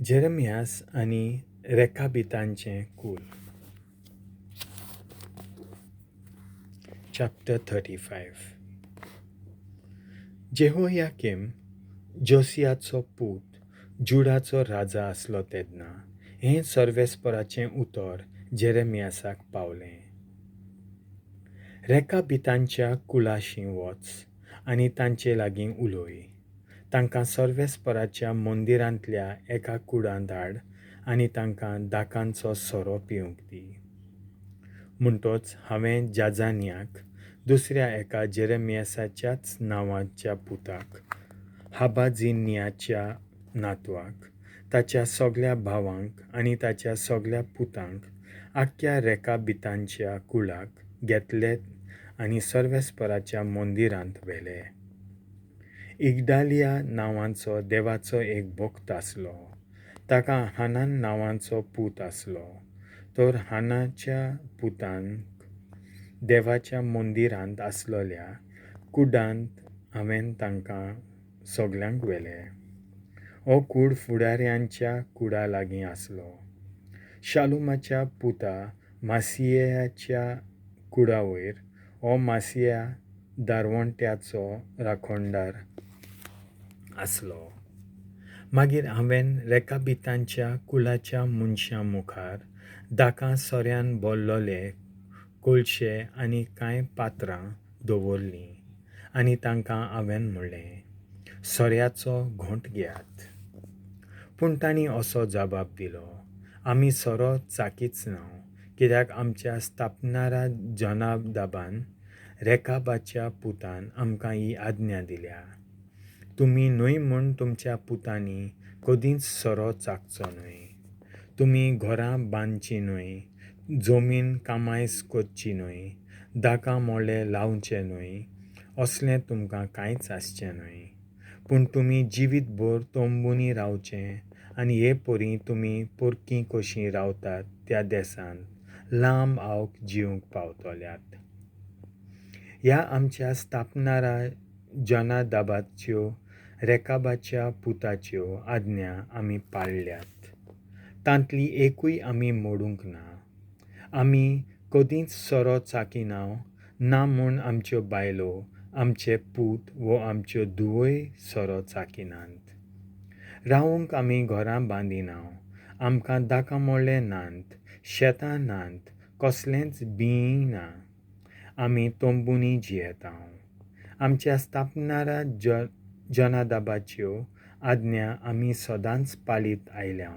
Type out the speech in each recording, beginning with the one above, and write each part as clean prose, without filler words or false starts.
जेरेमियास आनी रेकाबितांचें कुल. चॅप्टर 35. जेहोयाकीम जोसियाचो पूत जुडाचो राजा आसलो तेन्ना हें सर्वेस्पराचें उतर जेरेमियासाक पावलें. रेकाबितांच्या कुळाशी वच आनी तांचे लागीं उलय. तांकां सर्वेस्पराच्या मंदिरांतल्या एका कुडांत हाड आनी तांकां दाकांचो सोरो पिवंक दी. म्हणटच हांवें जाजानियाक, दुसऱ्या एका जेरेमियासाच्याच नांवाच्या पुताक, हाबाजिनियाच्या नातवाक, ताच्या सगळ्या भावांक आनी ताच्या सगळ्या पुतांक आख्ख्या रेकाबितांच्या कुळाक घेतले आनी सर्वेस्पराच्या मंदिरांत व्हेले. इगडालिया नांवाचो देवाचो एक भक्त आसलो. ताका हानान नांवाचो पूत आसलो. तर हानाच्या पुतांक देवाच्या मंदिरांत आसलेल्या कुडांत हांवें तांकां सगळ्यांक व्हेले. हो कूड फुडाऱ्यांच्या कुडा लागीं आसलो. शालुमाच्या पुता मासियाच्या कुडा वयर हो मासिया दारवंट्याचो राखणदार आसलो. मागीर हांवें रेकाबितांच्या कुळाच्या मनशां मुखार dakam-sorean bhòrlole, कोllxe आनी कांय पात्रां दोवरलीं आनी तांकां हांवें म्हणलें, सोऱ्याचो घोंट घेयात. पूण तांणी असो जबाब दिलो, आमी सोरो चाकीच ना, कित्याक आमच्या sthap-nnara जोनादाबान रेकाबाच्या पुतान आमकां ही आज्ञा दिल्या. तुमी न्हय म्हूण तुमच्या पुतांनी कदींच सोरो चाखचो न्हय. तुमी घरां बांदची न्हय, जमीन कामायज करची न्हय, dakam-molle लावचें न्हय, असलें तुमकां कांयच आसचें न्हय. पूण तुमी jivit-bhôr तोंबुनी रावचें आनी हे परी तुमी पोरकीं कशीं रावतात त्या देसांत लांब आवक जिवंक पावतल्यात. ह्या आमच्या sthap-nnara जोनादाबाच्यो रेकाबाच्या पुताच्यो आज्ञा आमी पाळल्यात. तांतली एकूय आमी मोडूंक ना. आमी कदींच सोरो चाखिना ना म्हूण आमच्यो बायलो, आमचे पूत वो आमच्यो धुवय सोरो चाखिनात. रावूंक आमी घरां बांदिना. आमकां dakam-molle नात, शेतां नात, कसलेंच बींय ना. आमी तोंबुनी जियेता. आमच्या sthap-nnara जोनादाबाच्यो आज्ञा आमी सदांच पाळीत आयल्या.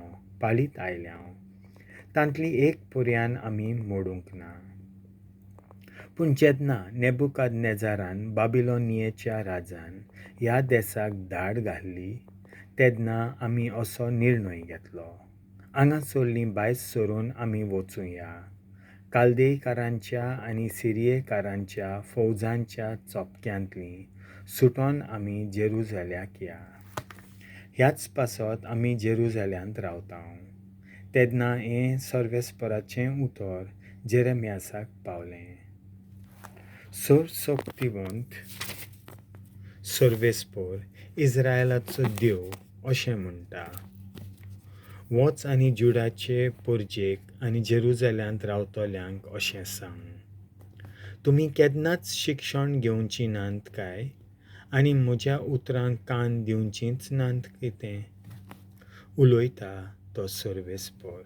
तांतली एक पर्यान आमी मोडूंक ना. पूण जेन्ना नेबुकादनेजारान बाबिलोनियेच्या राजान ह्या देसाक धाड घाल्ली तेन्ना आमी असो निर्णय घेतलो, हांगासरलीं भायर सरून आमी वचूया. कालदेकारांच्या आनी सिरियेकारांच्या फौजांच्या चोपक्यांतलीं सुटोन आमी जेरुसाल्याक या. ह्याच पासत आमी जेरुसाल्यांत रावता. तेन्ना हें सर्वेस्पराचें उतर जेरेमियासाक पावलें. सर्वशक्तिवंत सर्वेस्पर इस्रायलाचो देव अशें म्हणटा, वच आनी जुडाचे परजेक आनी जेरुसाल्यांत रावतल्यांक अशें सांग, तुमी केन्नाच शिक्षण घेवची नात काय आनी म्हज्या उतरांक कान दिवचींच नात कितें? उलयता तो सर्वेस्पर.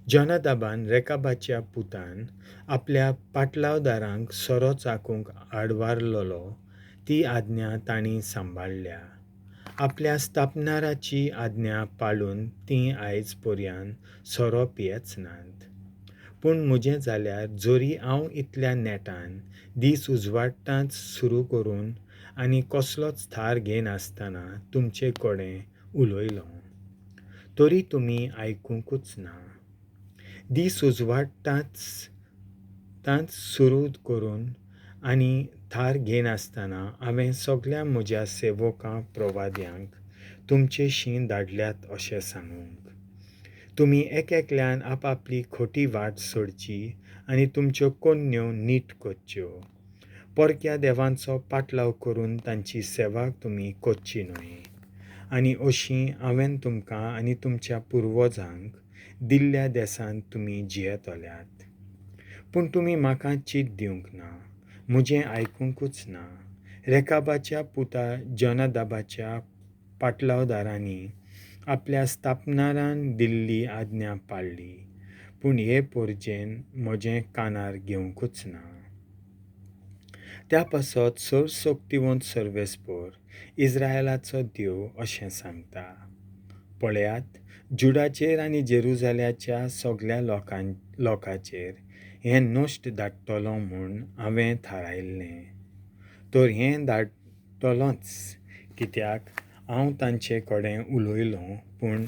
जोनादाबान रेकाबाच्या पुतान आपल्या पाटलावदारांक सोरो चाखूंक आडवारलोलो ती आज्ञा तांणी सांबाळल्या. आपल्या sthap-nnaraची आज्ञा पाळून तीं आयज पर्यान सोरो पियेच नात. पूण म्हजें जाल्यार जोरी हांव इतल्या नेटान दीस उजवाडटांच सुरू करून आनी कसलोच थार घेयनासतना तुमचे कडेन उलयलों, तरी तुमी आयकूंकूच ना. दीस उजवाडटांच सुरू करून आनी थार घेयनासतना हांवें सगळ्या म्हज्या सेवकां प्रवाद्यांक तुमचेशीं धाडल्यात अशें सांगूंक. तुमी एकल्यान आपआपली खोटी वाट सोडची आनी तुमच्यो कन्यो नीट करच्यो. परक्या देवांचो पाटलाव करून तांची सेवा तुमी कोच्ची न्हय. आनी अशीं हांवें तुमकां आनी तुमच्या पुर्वजांक दिल्ल्या देसान तुमी जियेतल्यात. पूण तुमी म्हाका चीत दिवंक ना, म्हजें आयकुंकूच ना. रेकाबाच्या पुता जोनादाबाच्या पाटलावदारांनी आपल्या सथाप-न्नारान दिल्ली आज्ञा पाळ्ळी, पूण हे पोरजेन म्हजें कानार घेवंकूच ना. त्या पासत सर्वशक्तिवंत सर्वेस्परर इस्रायलाचो देव अशें सांगता, पळयात, जुडाचेर आनी जेरुजाल्याच्या सगळ्या लोकांचेर हें नश्ट धाडटलों म्हूण हांवें थारायल्लें. तर हें धाडटलोंच, कित्याक हांव तांचे कडेन उलयलों, पूण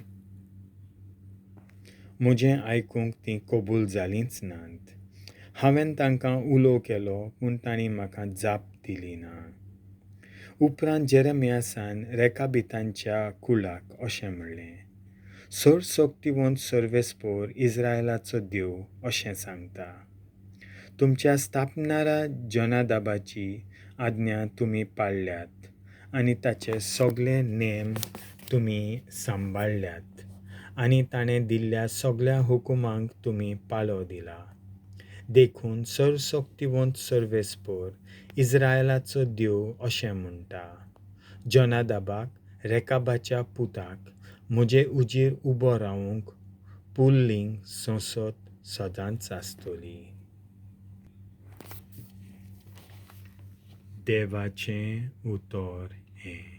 म्हजें आयकूंक तीं कबूल जालींच नात. हांवें तांकां उलो केलो, पूण तांणी म्हाका जाप दिली ना. उपरांत जेरेमियासान रेकाबितांच्या कुळाक अशें म्हणलें, सर्वशक्तिवंत सर्वेस्परर इस्रायलाचो देव अशें सांगता, तुमच्या सथाप-न्नारा जोनादाबाची आज्ञा तुमी पाळ्ळ्यात आनी ताचे सगळे नेम तुमी सांबाळ्ळ्यात आनी ताणें दिल्ल्या सगळ्या हुकुमांक तुमी पाळो दिला. देखून सर्वशक्तिवंत सर्वेस्परर इस्रायलाचो देव अशें म्हणटा, जोनादाबाक, रेकाबाच्या पुताक म्हजे उजेर उबो रावूंक पुल्लिंग संसद सदांच आसतली. देवाचें उतर हें.